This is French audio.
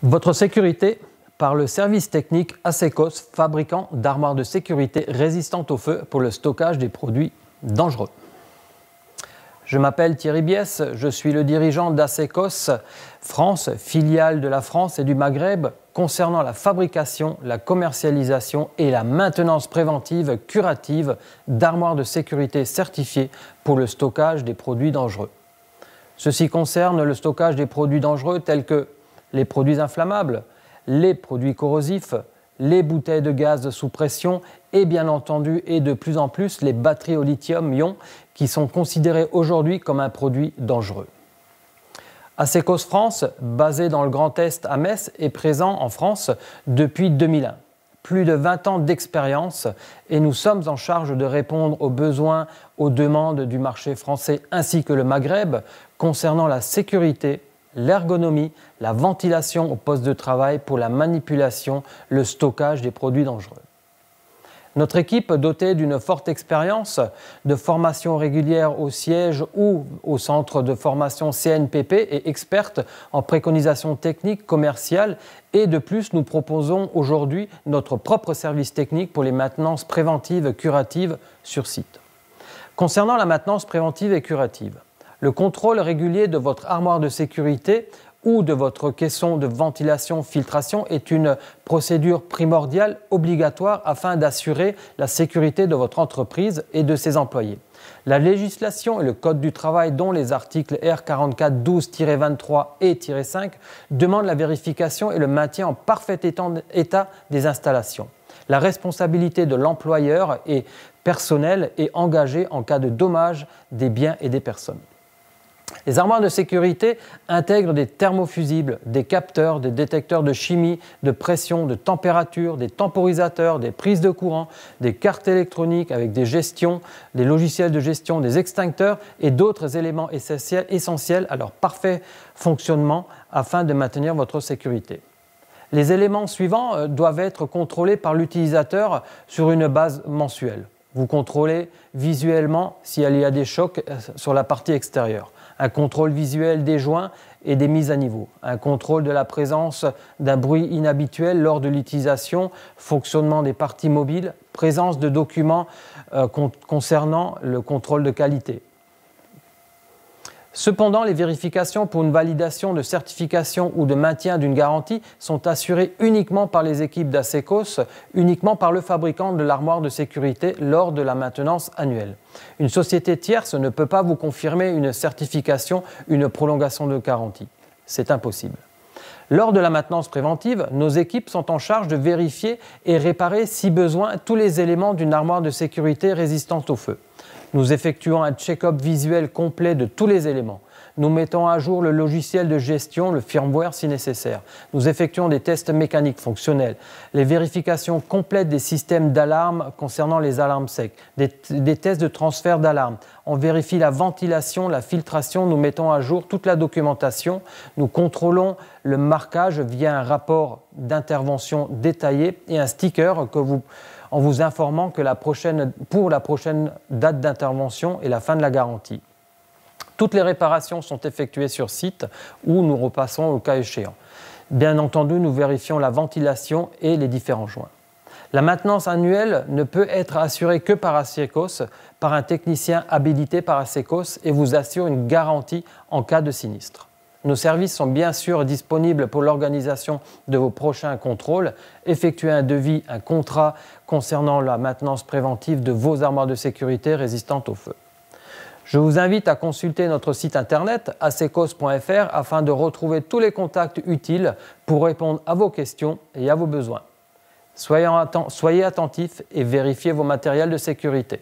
Votre sécurité par le service technique Asecos, fabricant d'armoires de sécurité résistantes au feu pour le stockage des produits dangereux. Je m'appelle Thierry Biès, je suis le dirigeant d'Asecos France, filiale de la France et du Maghreb, concernant la fabrication, la commercialisation et la maintenance préventive curative d'armoires de sécurité certifiées pour le stockage des produits dangereux. Ceci concerne le stockage des produits dangereux tels que les produits inflammables, les produits corrosifs, les bouteilles de gaz sous pression et bien entendu et de plus en plus les batteries au lithium-ion qui sont considérées aujourd'hui comme un produit dangereux. Asecos France, basé dans le Grand Est à Metz, est présent en France depuis 2001. Plus de 20 ans d'expérience et nous sommes en charge de répondre aux besoins, aux demandes du marché français ainsi que le Maghreb concernant la sécurité, l'ergonomie, la ventilation au poste de travail pour la manipulation, le stockage des produits dangereux. Notre équipe, dotée d'une forte expérience de formation régulière au siège ou au centre de formation CNPP, est experte en préconisation technique, commerciale et de plus, nous proposons aujourd'hui notre propre service technique pour les maintenances préventives curatives sur site. Concernant la maintenance préventive et curative, le contrôle régulier de votre armoire de sécurité ou de votre caisson de ventilation-filtration est une procédure primordiale obligatoire afin d'assurer la sécurité de votre entreprise et de ses employés. La législation et le Code du travail, dont les articles R4412-23 et -5, demandent la vérification et le maintien en parfait état des installations. La responsabilité de l'employeur est personnelle et engagée en cas de dommages des biens et des personnes. Les armoires de sécurité intègrent des thermofusibles, des capteurs, des détecteurs de chimie, de pression, de température, des temporisateurs, des prises de courant, des cartes électroniques avec des gestions, des logiciels de gestion, des extincteurs et d'autres éléments essentiels à leur parfait fonctionnement afin de maintenir votre sécurité. Les éléments suivants doivent être contrôlés par l'utilisateur sur une base mensuelle. Vous contrôlez visuellement s'il y a des chocs sur la partie extérieure. Un contrôle visuel des joints et des mises à niveau. Un contrôle de la présence d'un bruit inhabituel lors de l'utilisation, fonctionnement des parties mobiles, présence de documents concernant le contrôle de qualité. Cependant, les vérifications pour une validation de certification ou de maintien d'une garantie sont assurées uniquement par les équipes d'Asecos, uniquement par le fabricant de l'armoire de sécurité lors de la maintenance annuelle. Une société tierce ne peut pas vous confirmer une certification, une prolongation de garantie. C'est impossible. Lors de la maintenance préventive, nos équipes sont en charge de vérifier et réparer, si besoin, tous les éléments d'une armoire de sécurité résistante au feu. Nous effectuons un check-up visuel complet de tous les éléments. Nous mettons à jour le logiciel de gestion, le firmware si nécessaire. Nous effectuons des tests mécaniques fonctionnels, les vérifications complètes des systèmes d'alarme concernant les alarmes secs, des tests de transfert d'alarme. On vérifie la ventilation, la filtration, nous mettons à jour toute la documentation. Nous contrôlons le marquage via un rapport d'intervention détaillé et un sticker en vous informant que pour la prochaine date d'intervention et la fin de la garantie. Toutes les réparations sont effectuées sur site ou nous repassons au cas échéant. Bien entendu, nous vérifions la ventilation et les différents joints. La maintenance annuelle ne peut être assurée que par Asecos, par un technicien habilité par Asecos et vous assure une garantie en cas de sinistre. Nos services sont bien sûr disponibles pour l'organisation de vos prochains contrôles, effectuer un devis, un contrat concernant la maintenance préventive de vos armoires de sécurité résistantes au feu. Je vous invite à consulter notre site internet asecos.fr afin de retrouver tous les contacts utiles pour répondre à vos questions et à vos besoins. Soyez attentifs et vérifiez vos matériels de sécurité.